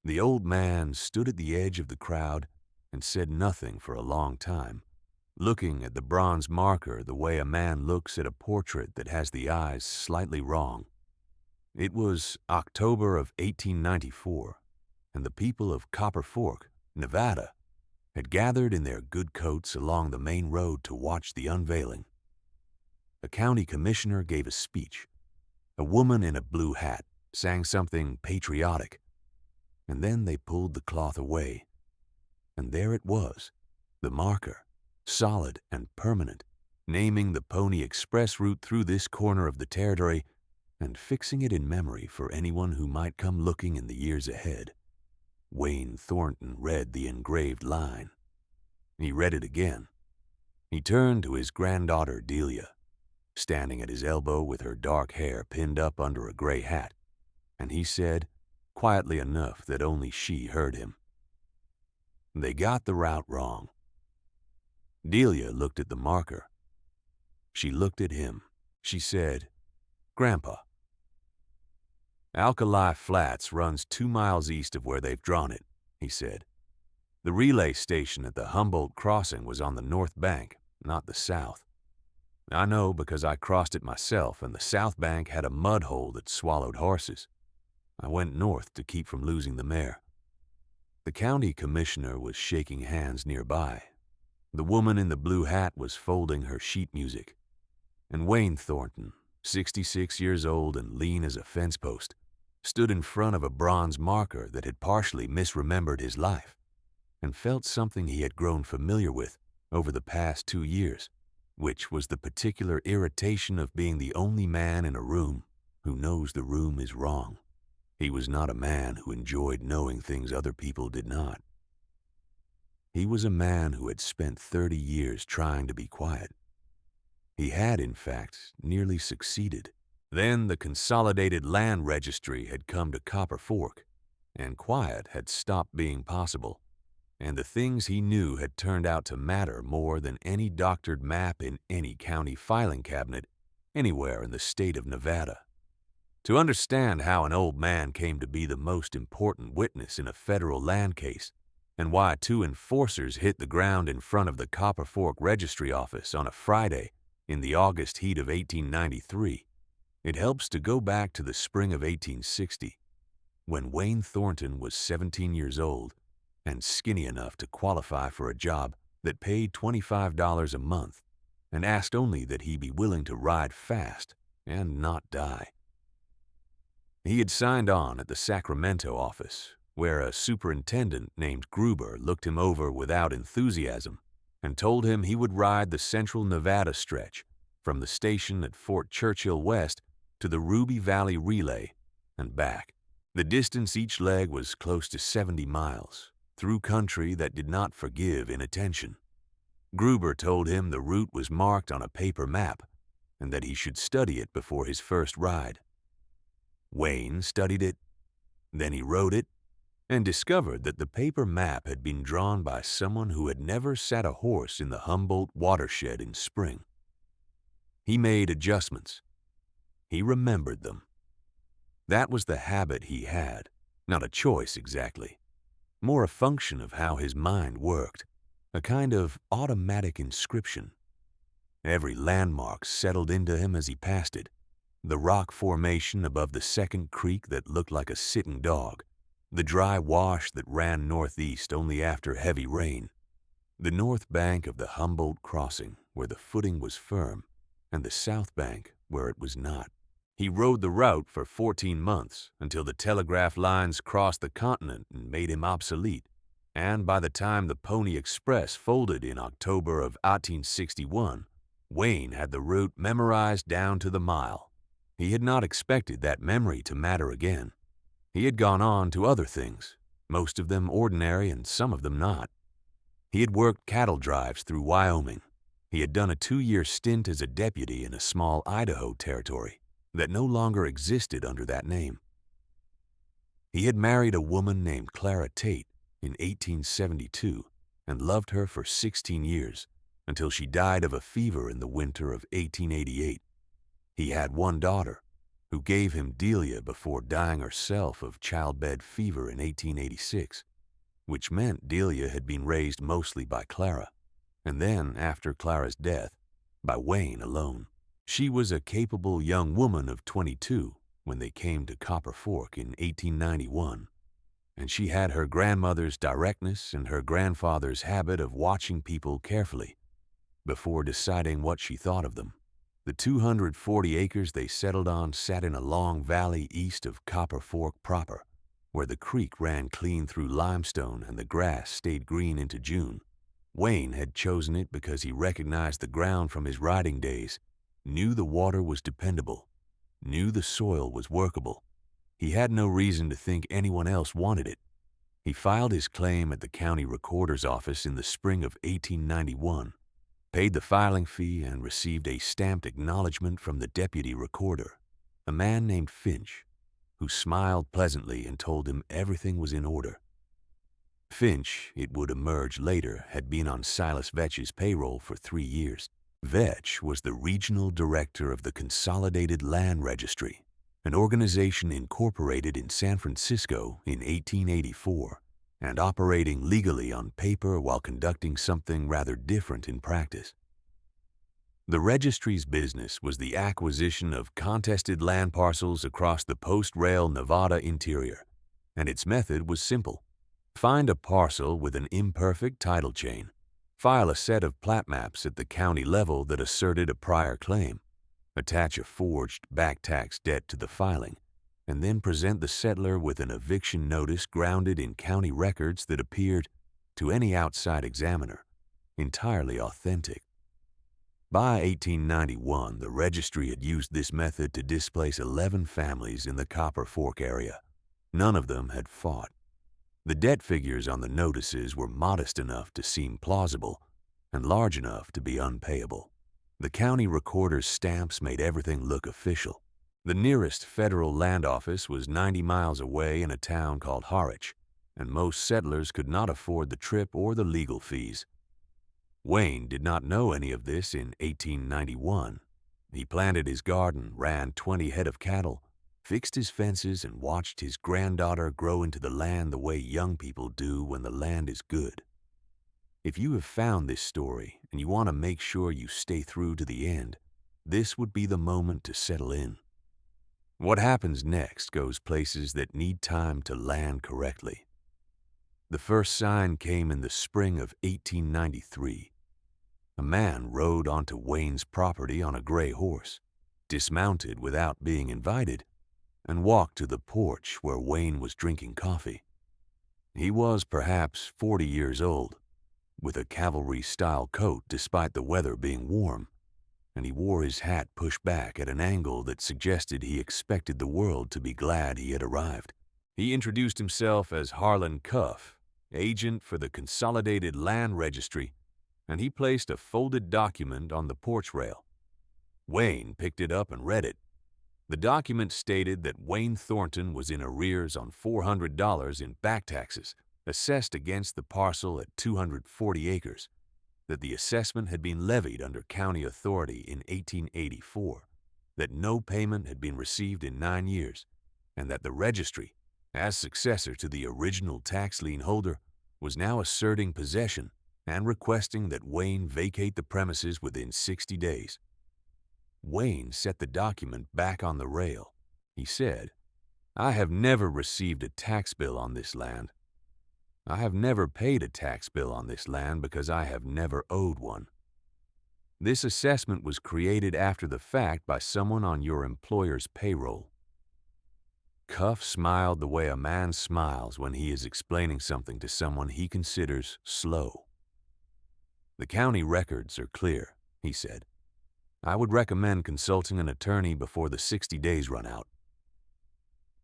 The old man stood at the edge of the crowd and said nothing for a long time, looking at the bronze marker the way a man looks at a portrait that has the eyes slightly wrong. It was October of 1894, and the people of Copper Fork, Nevada, had gathered in their good coats along the main road to watch the unveiling. A county commissioner gave a speech. A woman in a blue hat sang something patriotic, and then they pulled the cloth away. And there it was, the marker, solid and permanent, naming the Pony Express route through this corner of the territory and fixing it in memory for anyone who might come looking in the years ahead. Wayne Thornton read the engraved line. He read it again. He turned to his granddaughter Delia, standing at his elbow with her dark hair pinned up under a gray hat, and he said, quietly enough that only she heard him, "They got the route wrong." Delia looked at the marker. She looked at him. She said, "Grandpa, Alkali Flats runs 2 miles east of where they've drawn it," he said. "The relay station at the Humboldt crossing was on the north bank, not the south. I know because I crossed it myself, and the south bank had a mud hole that swallowed horses. I went north to keep from losing the mare." The county commissioner was shaking hands nearby. The woman in the blue hat was folding her sheet music. And Wayne Thornton, 66 years old and lean as a fence post, stood in front of a bronze marker that had partially misremembered his life and felt something he had grown familiar with over the past 2 years, which was the particular irritation of being the only man in a room who knows the room is wrong. He was not a man who enjoyed knowing things other people did not. He was a man who had spent 30 years trying to be quiet. He had, in fact, nearly succeeded. Then the Consolidated Land Registry had come to Copper Fork, and quiet had stopped being possible, and the things he knew had turned out to matter more than any doctored map in any county filing cabinet anywhere in the state of Nevada. To understand how an old man came to be the most important witness in a federal land case, and why 2 enforcers hit the ground in front of the Copper Fork Registry office on a Friday in the August heat of 1893, it helps to go back to the spring of 1860, when Wayne Thornton was 17 years old and skinny enough to qualify for a job that paid $25 a month and asked only that he be willing to ride fast and not die. He had signed on at the Sacramento office, where a superintendent named Gruber looked him over without enthusiasm and told him he would ride the Central Nevada stretch from the station at Fort Churchill West to the Ruby Valley Relay and back. The distance each leg was close to 70 miles, through country that did not forgive inattention. Gruber told him the route was marked on a paper map and that he should study it before his first ride. Wayne studied it, then he wrote it, and discovered that the paper map had been drawn by someone who had never sat a horse in the Humboldt watershed in spring. He made adjustments. He remembered them. That was the habit he had, not a choice exactly, more a function of how his mind worked, a kind of automatic inscription. Every landmark settled into him as he passed it. The rock formation above the second creek that looked like a sitting dog, the dry wash that ran northeast only after heavy rain, the north bank of the Humboldt crossing where the footing was firm, and the south bank where it was not. He rode the route for 14 months until the telegraph lines crossed the continent and made him obsolete, and by the time the Pony Express folded in October of 1861, Wayne had the route memorized down to the mile. He had not expected that memory to matter again. He had gone on to other things, most of them ordinary and some of them not. He had worked cattle drives through Wyoming. He had done a 2-year stint as a deputy in a small Idaho territory that no longer existed under that name. He had married a woman named Clara Tate in 1872 and loved her for 16 years until she died of a fever in the winter of 1888. He had 1 daughter, who gave him Delia before dying herself of childbed fever in 1886, which meant Delia had been raised mostly by Clara, and then, after Clara's death, by Wayne alone. She was a capable young woman of 22 when they came to Copper Fork in 1891, and she had her grandmother's directness and her grandfather's habit of watching people carefully before deciding what she thought of them. The 240 acres they settled on sat in a long valley east of Copper Fork proper, where the creek ran clean through limestone and the grass stayed green into June. Wayne had chosen it because he recognized the ground from his riding days, knew the water was dependable, knew the soil was workable. He had no reason to think anyone else wanted it. He filed his claim at the county recorder's office in the spring of 1891, paid the filing fee, and received a stamped acknowledgment from the deputy recorder, a man named Finch, who smiled pleasantly and told him everything was in order. Finch, it would emerge later, had been on Silas Vetch's payroll for 3 years. Vetch was the regional director of the Consolidated Land Registry, an organization incorporated in San Francisco in 1884 and operating legally on paper while conducting something rather different in practice. The registry's business was the acquisition of contested land parcels across the post-rail Nevada interior, and its method was simple. Find a parcel with an imperfect title chain, file a set of plat maps at the county level that asserted a prior claim, attach a forged back tax debt to the filing, and then present the settler with an eviction notice grounded in county records that appeared, to any outside examiner, entirely authentic. By 1891, the registry had used this method to displace 11 families in the Copper Fork area. None of them had fought. The debt figures on the notices were modest enough to seem plausible and large enough to be unpayable. The county recorder's stamps made everything look official. The nearest federal land office was 90 miles away in a town called Harwich, and most settlers could not afford the trip or the legal fees. Wayne did not know any of this in 1891. He planted his garden, ran 20 head of cattle, fixed his fences, and watched his granddaughter grow into the land the way young people do when the land is good. If you have found this story and you want to make sure you stay through to the end, this would be the moment to settle in. What happens next goes places that need time to land correctly. The first sign came in the spring of 1893. A man rode onto Wayne's property on a gray horse, dismounted without being invited, and walked to the porch where Wayne was drinking coffee. He was perhaps 40 years old, with a cavalry-style coat despite the weather being warm, and he wore his hat pushed back at an angle that suggested he expected the world to be glad he had arrived. He introduced himself as Harlan Cuff, agent for the Consolidated Land Registry, and he placed a folded document on the porch rail. Wayne picked it up and read it. The document stated that Wayne Thornton was in arrears on $400 in back taxes assessed against the parcel at 240 acres, that the assessment had been levied under county authority in 1884, that no payment had been received in 9 years, and that the registry, as successor to the original tax lien holder, was now asserting possession and requesting that Wayne vacate the premises within 60 days. Wayne set the document back on the rail. He said, "I have never received a tax bill on this land. I have never paid a tax bill on this land because I have never owed one. This assessment was created after the fact by someone on your employer's payroll." Cuff smiled the way a man smiles when he is explaining something to someone he considers slow. "The county records are clear," he said. "I would recommend consulting an attorney before the 60 days run out."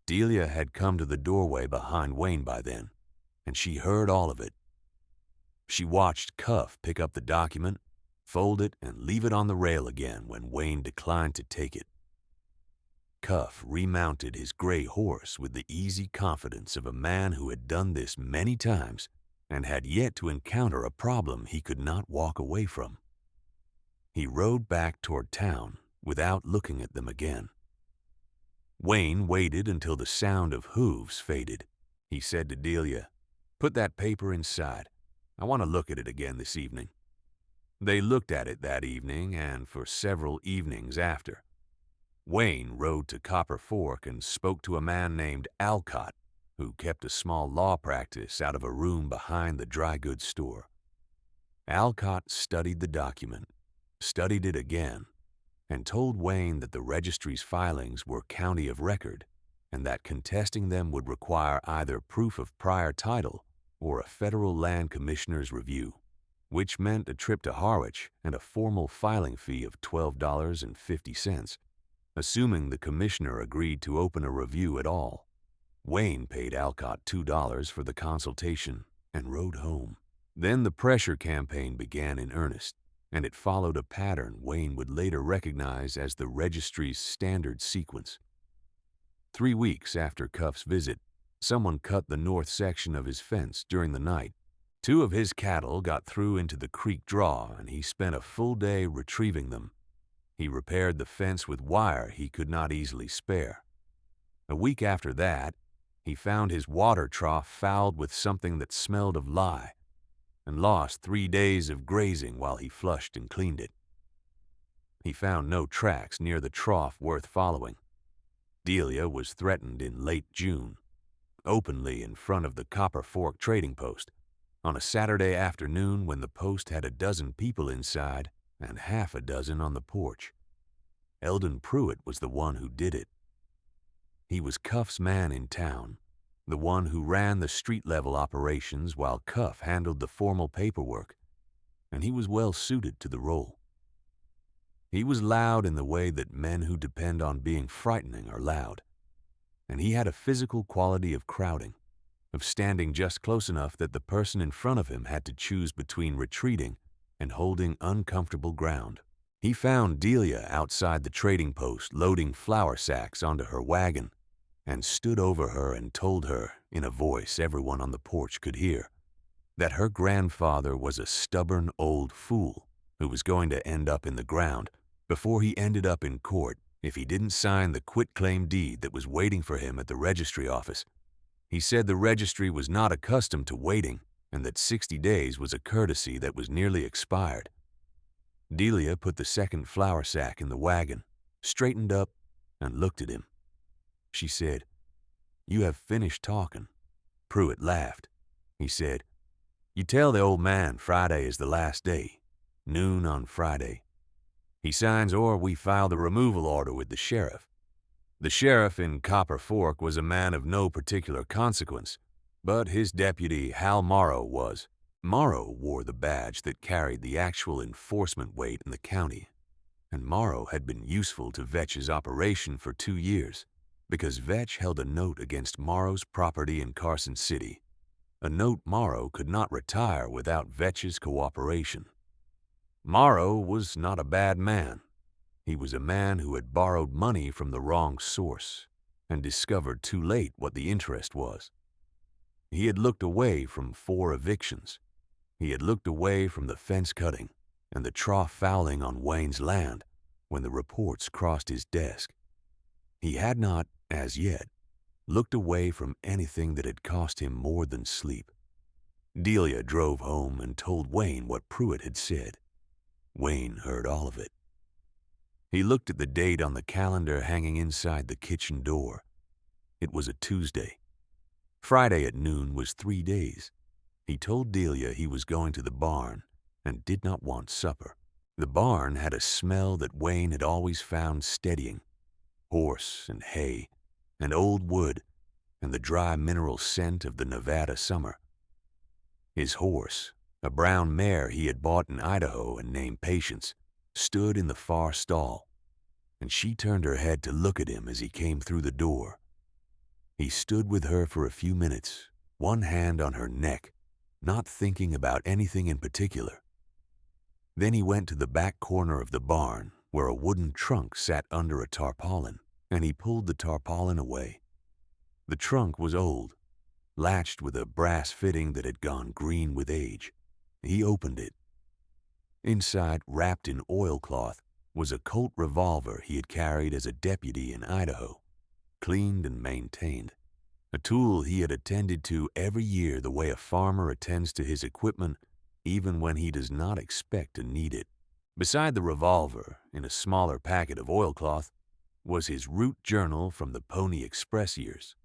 Delia had come to the doorway behind Wayne by then, and she heard all of it. She watched Cuff pick up the document, fold it, and leave it on the rail again when Wayne declined to take it. Cuff remounted his gray horse with the easy confidence of a man who had done this many times and had yet to encounter a problem he could not walk away from. He rode back toward town without looking at them again. Wayne waited until the sound of hooves faded. He said to Delia, "Put that paper inside. I want to look at it again this evening." They looked at it that evening and for several evenings after. Wayne rode to Copper Fork and spoke to a man named Alcott, who kept a small law practice out of a room behind the dry goods store. Alcott studied the document, studied it again, and told Wayne that the registry's filings were county of record and that contesting them would require either proof of prior title or a federal land commissioner's review, which meant a trip to Harwich and a formal filing fee of $12.50, assuming the commissioner agreed to open a review at all. Wayne paid Alcott $2 for the consultation and rode home. Then the pressure campaign began in earnest, and it followed a pattern Wayne would later recognize as the registry's standard sequence. 3 weeks after Cuff's visit, someone cut the north section of his fence during the night. 2 of his cattle got through into the creek draw, and he spent a full day retrieving them. He repaired the fence with wire he could not easily spare. A week after that, he found his water trough fouled with something that smelled of lye, and lost 3 days of grazing while he flushed and cleaned it. He found no tracks near the trough worth following. Delia was threatened in late June, openly in front of the Copper Fork trading post, on a Saturday afternoon when the post had a dozen people inside and half a dozen on the porch. Eldon Pruitt was the one who did it. He was Cuff's man in town, the one who ran the street-level operations while Cuff handled the formal paperwork, and he was well suited to the role. He was loud in the way that men who depend on being frightening are loud, and he had a physical quality of crowding, of standing just close enough that the person in front of him had to choose between retreating and holding uncomfortable ground. He found Delia outside the trading post loading flour sacks onto her wagon and stood over her and told her, in a voice everyone on the porch could hear, that her grandfather was a stubborn old fool who was going to end up in the ground before he ended up in court if he didn't sign the quitclaim deed that was waiting for him at the registry office. He said the registry was not accustomed to waiting and that 60 days was a courtesy that was nearly expired. Delia put the second flour sack in the wagon, straightened up, and looked at him. She said, "You have finished talking." Pruitt laughed. He said, "You tell the old man Friday is the last day, noon on Friday. He signs or we file the removal order with the sheriff." The sheriff in Copper Fork was a man of no particular consequence, but his deputy, Hal Morrow, was. Morrow wore the badge that carried the actual enforcement weight in the county, and Morrow had been useful to Vetch's operation for 2 years because Vetch held a note against Morrow's property in Carson City, a note Morrow could not retire without Vetch's cooperation. Morrow was not a bad man. He was a man who had borrowed money from the wrong source and discovered too late what the interest was. He had looked away from 4 evictions. He had looked away from the fence cutting and the trough fouling on Wayne's land when the reports crossed his desk. He had not, as yet, looked away from anything that had cost him more than sleep. Delia drove home and told Wayne what Pruitt had said. Wayne heard all of it. He looked at the date on the calendar hanging inside the kitchen door. It was a Tuesday. Friday at noon was 3 days. He told Delia he was going to the barn and did not want supper. The barn had a smell that Wayne had always found steadying. Horse and hay and old wood and the dry mineral scent of the Nevada summer. His horse, a brown mare he had bought in Idaho and named Patience, stood in the far stall, and she turned her head to look at him as he came through the door. He stood with her for a few minutes, one hand on her neck, not thinking about anything in particular. Then he went to the back corner of the barn where a wooden trunk sat under a tarpaulin, and he pulled the tarpaulin away. The trunk was old, latched with a brass fitting that had gone green with age. He opened it. Inside, wrapped in oilcloth, was a Colt revolver he had carried as a deputy in Idaho. cleaned and maintained. A tool he had attended to every year the way a farmer attends to his equipment even when he does not expect to need it. Beside the revolver, in a smaller packet of oilcloth, was his route journal from the Pony Express years,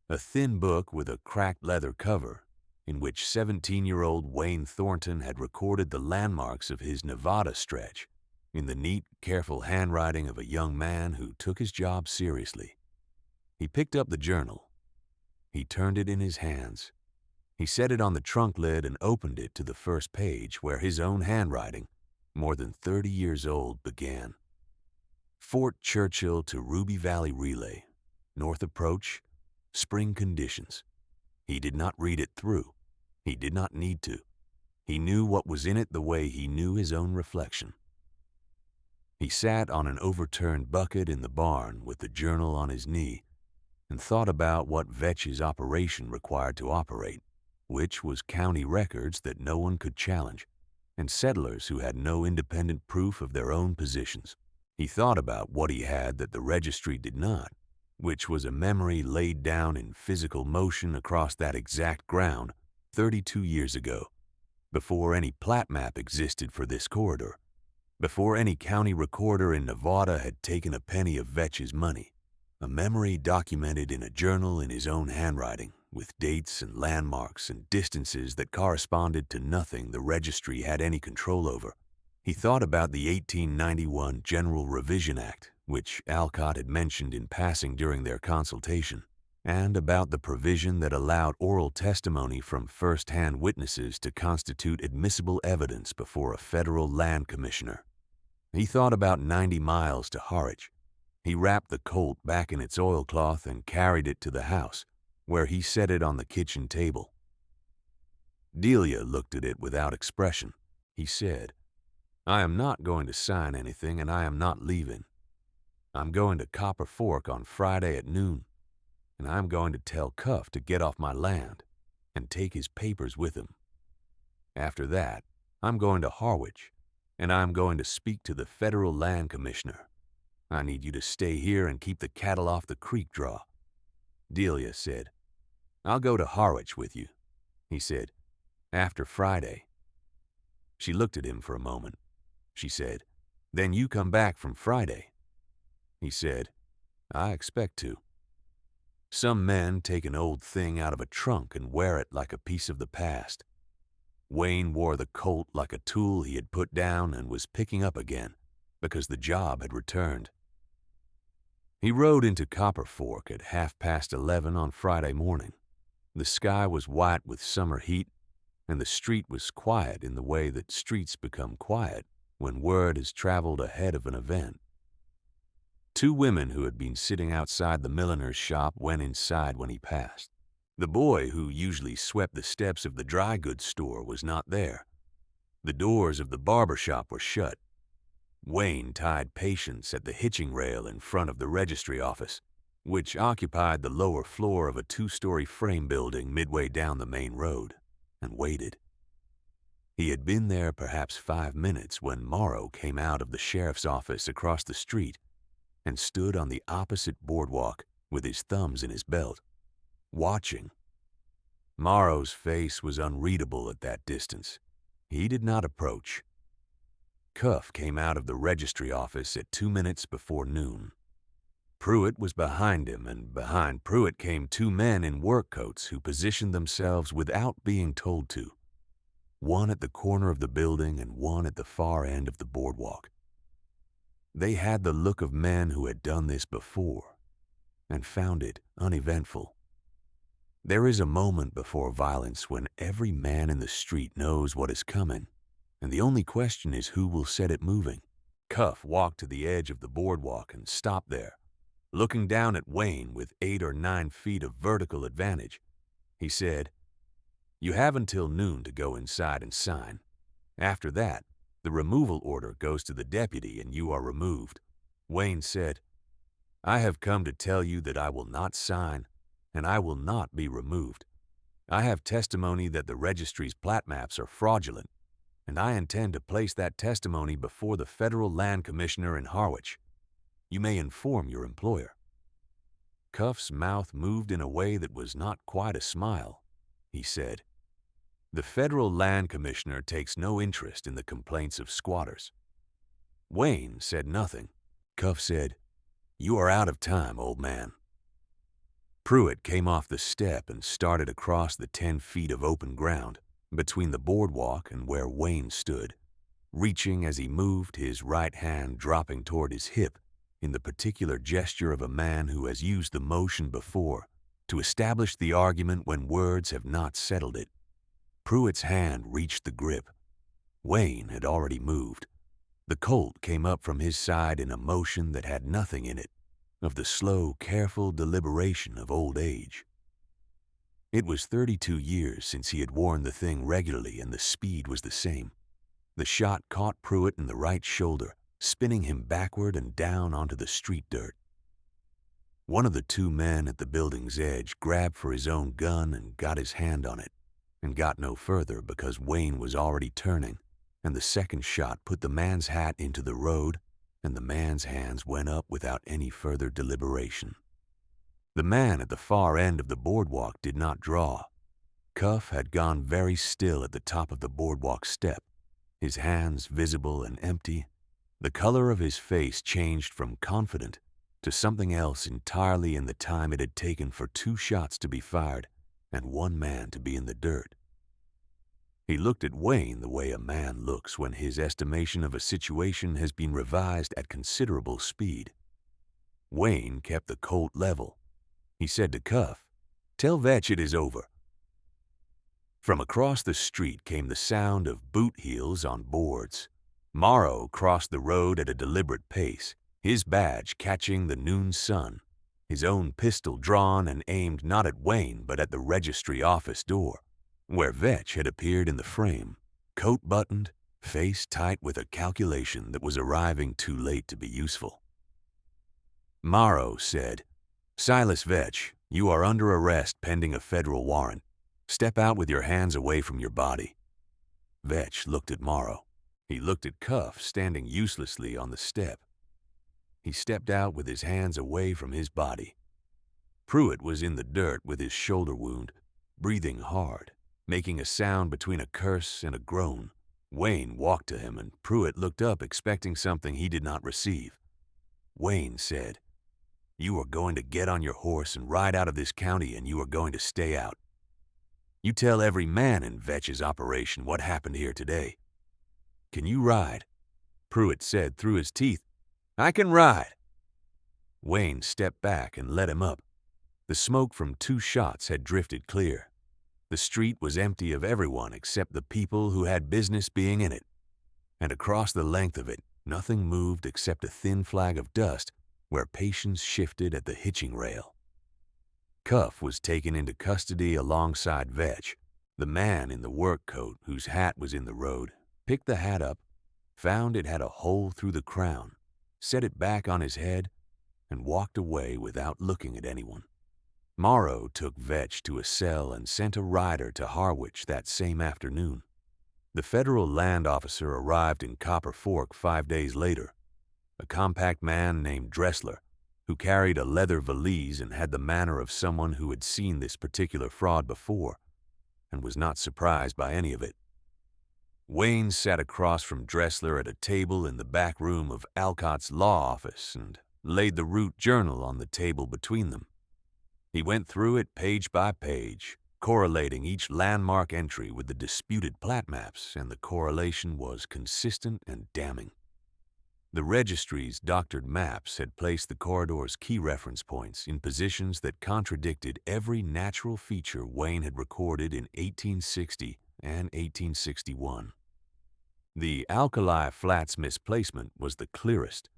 a thin book with a cracked leather cover in which 17-year-old Wayne Thornton had recorded the landmarks of his Nevada stretch in the neat, careful handwriting of a young man who took his job seriously. He picked up the journal. He turned it in his hands. He set it on the trunk lid and opened it to the first page where his own handwriting, more than 30 years old, began. Fort Churchill to Ruby Valley Relay, North Approach, Spring Conditions. He did not read it through. He did not need to. He knew what was in it the way he knew his own reflection. He sat on an overturned bucket in the barn with the journal on his knee and thought about what Vetch's operation required to operate, which was county records that no one could challenge, and settlers who had no independent proof of their own positions. He thought about what he had that the registry did not, which was a memory laid down in physical motion across that exact ground 32 years ago, before any plat map existed for this corridor, before any county recorder in Nevada had taken a penny of Vetch's money, a memory documented in a journal in his own handwriting, with dates and landmarks and distances that corresponded to nothing the registry had any control over. He thought about the 1891 General Revision Act, which Alcott had mentioned in passing during their consultation, and about the provision that allowed oral testimony from first-hand witnesses to constitute admissible evidence before a federal land commissioner. He thought about 90 miles to Harwich. He wrapped the Colt back in its oilcloth and carried it to the house, where he set it on the kitchen table. Delia looked at it without expression. He said, "I am not going to sign anything, and I am not leaving. I'm going to Copper Fork on Friday at noon, and I'm going to tell Cuff to get off my land and take his papers with him. After that, I'm going to Harwich, and I'm going to speak to the federal land commissioner. I need you to stay here and keep the cattle off the creek draw." Delia said, "I'll go to Harwich with you," he said, "after Friday." She looked at him for a moment. She said, "Then you come back from Friday." He said, "I expect to." Some men take an old thing out of a trunk and wear it like a piece of the past. Wayne wore the Colt like a tool he had put down and was picking up again because the job had returned. He rode into Copper Fork at 11:30 on Friday morning. The sky was white with summer heat, and the street was quiet in the way that streets become quiet when word has traveled ahead of an event. Two women who had been sitting outside the milliner's shop went inside when he passed. The boy who usually swept the steps of the dry goods store was not there. The doors of the barber shop were shut. Wayne tied Patience at the hitching rail in front of the registry office, which occupied the lower floor of a 2-story frame building midway down the main road, and waited. He had been there perhaps 5 minutes when Morrow came out of the sheriff's office across the street and stood on the opposite boardwalk with his thumbs in his belt, watching. Morrow's face was unreadable at that distance. He did not approach. Cuff came out of the registry office at 2 minutes before noon. Pruitt was behind him, and behind Pruitt came two men in work coats who positioned themselves without being told to, one at the corner of the building and one at the far end of the boardwalk. They had the look of men who had done this before and found it uneventful. There is a moment before violence when every man in the street knows what is coming, and the only question is who will set it moving. Cuff walked to the edge of the boardwalk and stopped there, looking down at Wayne with 8 or 9 feet of vertical advantage. He said, "You have until noon to go inside and sign. After that, the removal order goes to the deputy and you are removed." Wayne said, "I have come to tell you that I will not sign, and I will not be removed. I have testimony that the registry's plat maps are fraudulent, and I intend to place that testimony before the federal land commissioner in Harwich. You may inform your employer." Cuff's mouth moved in a way that was not quite a smile. He said, "The federal land commissioner takes no interest in the complaints of squatters." Wayne said nothing. Cuff said, "You are out of time, old man." Pruitt came off the step and started across the 10 feet of open ground between the boardwalk and where Wayne stood, reaching as he moved, his right hand dropping toward his hip in the particular gesture of a man who has used the motion before to establish the argument when words have not settled it. Pruitt's hand reached the grip. Wayne had already moved. The Colt came up from his side in a motion that had nothing in it of the slow, careful deliberation of old age. It was 32 years since he had worn the thing regularly, and the speed was the same. The shot caught Pruitt in the right shoulder, spinning him backward and down onto the street dirt. One of the two men at the building's edge grabbed for his own gun and got his hand on it, and got no further because Wayne was already turning, and the second shot put the man's hat into the road, and the man's hands went up without any further deliberation. The man at the far end of the boardwalk did not draw. Cuff had gone very still at the top of the boardwalk step, his hands visible and empty. The color of his face changed from confident to something else entirely in the time it had taken for 2 shots to be fired and one man to be in the dirt. He looked at Wayne the way a man looks when his estimation of a situation has been revised at considerable speed. Wayne kept the Colt level. He said to Cuff, "Tell Vetch it is over." From across the street came the sound of boot heels on boards. Morrow crossed the road at a deliberate pace, his badge catching the noon sun, his own pistol drawn and aimed not at Wayne but at the registry office door, where Vetch had appeared in the frame, coat buttoned, face tight with a calculation that was arriving too late to be useful. Morrow said, "Silas Vetch, you are under arrest pending a federal warrant. Step out with your hands away from your body." Vetch looked at Morrow. He looked at Cuff standing uselessly on the step. He stepped out with his hands away from his body. Pruitt was in the dirt with his shoulder wound, breathing hard, making a sound between a curse and a groan. Wayne walked to him, and Pruitt looked up expecting something he did not receive. Wayne said, "You are going to get on your horse and ride out of this county, and you are going to stay out. You tell every man in Vetch's operation what happened here today. Can you ride?" Pruitt said through his teeth, "I can ride." Wayne stepped back and let him up. The smoke from 2 shots had drifted clear. The street was empty of everyone except the people who had business being in it. And across the length of it, nothing moved except a thin flag of dust where patients shifted at the hitching rail. Cuff was taken into custody alongside Vetch. The man in the work coat, whose hat was in the road, picked the hat up, found it had a hole through the crown, set it back on his head, and walked away without looking at anyone. Morrow took Vetch to a cell and sent a rider to Harwich that same afternoon. The federal land officer arrived in Copper Fork 5 days later, a compact man named Dressler, who carried a leather valise and had the manner of someone who had seen this particular fraud before and was not surprised by any of it. Wayne sat across from Dressler at a table in the back room of Alcott's law office and laid the Root Journal on the table between them. He went through it page by page, correlating each landmark entry with the disputed plat maps, and the correlation was consistent and damning. The registry's doctored maps had placed the corridor's key reference points in positions that contradicted every natural feature Wayne had recorded in 1860 and 1861. The Alkali Flats misplacement was the clearest.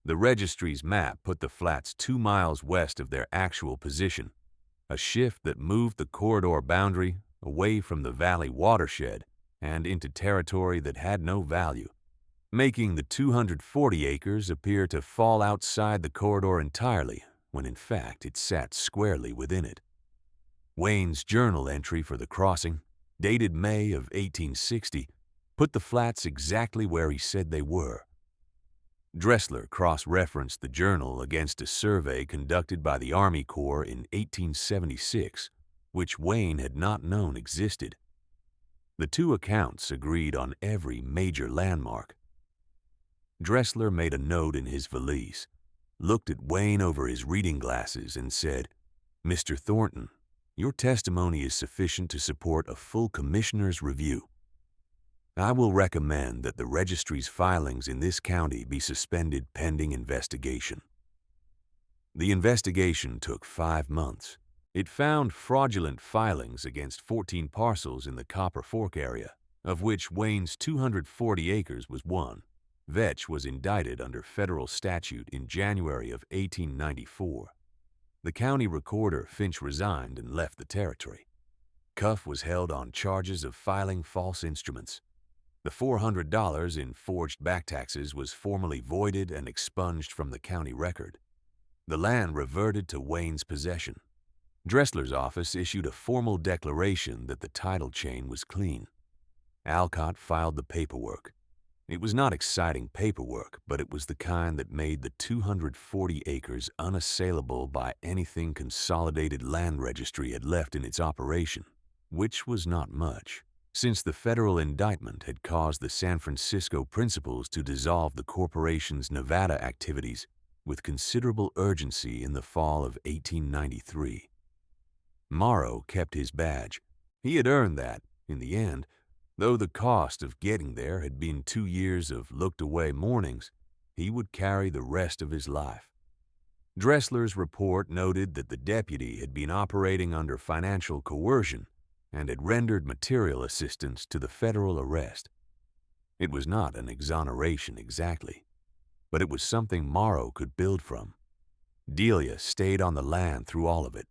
The registry's map put the flats 2 miles west of their actual position, a shift that moved the corridor boundary away from the valley watershed and into territory that had no value, making the 240 acres appear to fall outside the corridor entirely, when in fact it sat squarely within it. Wayne's journal entry for the crossing, dated May of 1860, put the flats exactly where he said they were. Dressler cross-referenced the journal against a survey conducted by the Army Corps in 1876, which Wayne had not known existed. The two accounts agreed on every major landmark. Dressler made a note in his valise, looked at Wayne over his reading glasses, and said, "Mr. Thornton, your testimony is sufficient to support a full commissioner's review. I will recommend that the registry's filings in this county be suspended pending investigation." The investigation took 5 months. It found fraudulent filings against 14 parcels in the Copper Fork area, of which Wayne's 240 acres was one. Vetch was indicted under federal statute in January of 1894. The county recorder, Finch, resigned and left the territory. Cuff was held on charges of filing false instruments. The $400 in forged back taxes was formally voided and expunged from the county record. The land reverted to Wayne's possession. Dressler's office issued a formal declaration that the title chain was clean. Alcott filed the paperwork. It was not exciting paperwork, but it was the kind that made the 240 acres unassailable by anything Consolidated Land Registry had left in its operation, which was not much, since the federal indictment had caused the San Francisco principals to dissolve the corporation's Nevada activities with considerable urgency in the fall of 1893. Morrow kept his badge. He had earned that, in the end, though the cost of getting there had been 2 years of looked-away mornings. He would carry the rest of his life. Dressler's report noted that the deputy had been operating under financial coercion and had rendered material assistance to the federal arrest. It was not an exoneration exactly, but it was something Morrow could build from. Delia stayed on the land through all of it,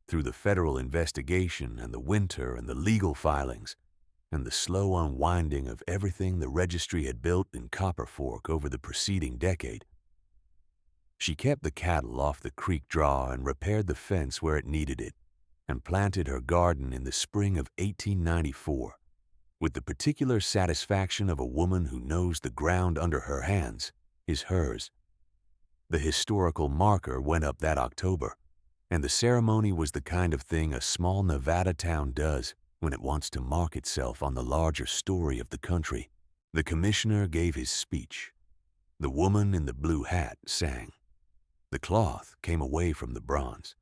through the federal investigation and the winter and the legal filings, and the slow unwinding of everything the registry had built in Copper Fork over the preceding decade. She kept the cattle off the creek draw and repaired the fence where it needed it, and planted her garden in the spring of 1894, with the particular satisfaction of a woman who knows the ground under her hands is hers. The historical marker went up that October, and the ceremony was the kind of thing a small Nevada town does when it wants to mark itself on the larger story of the country. The commissioner gave his speech. The woman in the blue hat sang. The cloth came away from the bronze.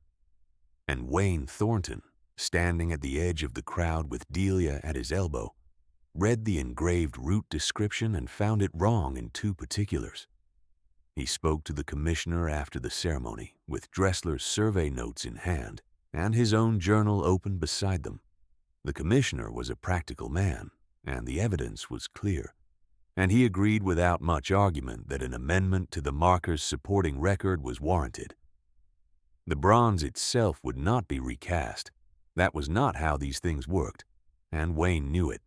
And Wayne Thornton, standing at the edge of the crowd with Delia at his elbow, read the engraved route description and found it wrong in 2 particulars. He spoke to the commissioner after the ceremony, with Dressler's survey notes in hand and his own journal open beside them. The commissioner was a practical man, and the evidence was clear, and he agreed without much argument that an amendment to the marker's supporting record was warranted. The bronze itself would not be recast. That was not how these things worked, and Wayne knew it.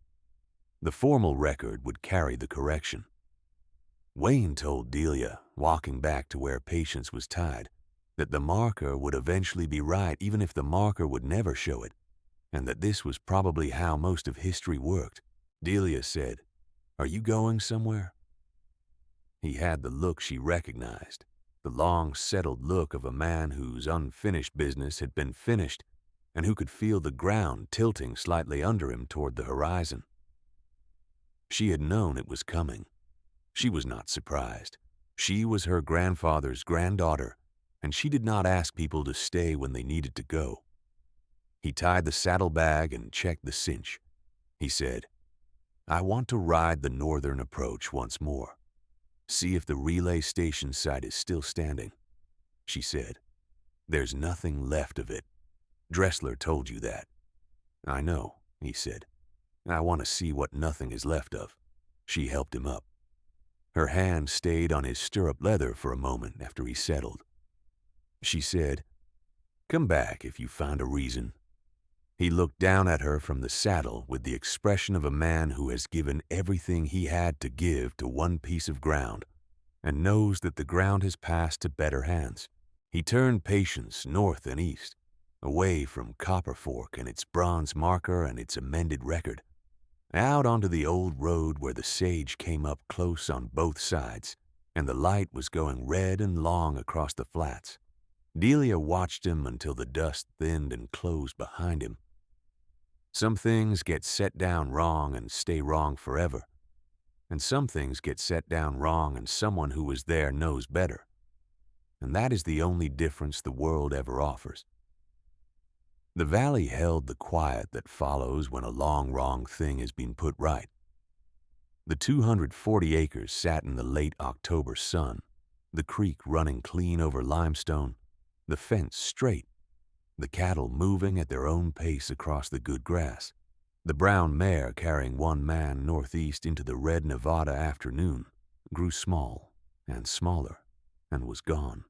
The formal record would carry the correction. Wayne told Delia, walking back to where Patience was tied, that the marker would eventually be right even if the marker would never show it, and that this was probably how most of history worked. Delia said, "Are you going somewhere?" He had the look she recognized, the long, settled look of a man whose unfinished business had been finished and who could feel the ground tilting slightly under him toward the horizon. She had known it was coming. She was not surprised. She was her grandfather's granddaughter, and she did not ask people to stay when they needed to go. He tied the saddlebag and checked the cinch. He said, "I want to ride the northern approach once more. See if the relay station site is still standing." She said, "There's nothing left of it. Dressler told you that." "I know," he said. "I want to see what nothing is left of." She helped him up. Her hand stayed on his stirrup leather for a moment after he settled. She said, "Come back if you find a reason." He looked down at her from the saddle with the expression of a man who has given everything he had to give to one piece of ground and knows that the ground has passed to better hands. He turned Patience north and east, away from Copper Fork and its bronze marker and its amended record, out onto the old road where the sage came up close on both sides and the light was going red and long across the flats. Delia watched him until the dust thinned and closed behind him. Some things get set down wrong and stay wrong forever, and some things get set down wrong and someone who was there knows better. And that is the only difference the world ever offers. The valley held the quiet that follows when a long wrong thing has been put right. The 240 acres sat in the late October sun, the creek running clean over limestone, the fence straight, the cattle moving at their own pace across the good grass, the brown mare carrying one man northeast into the red Nevada afternoon grew small and smaller and was gone.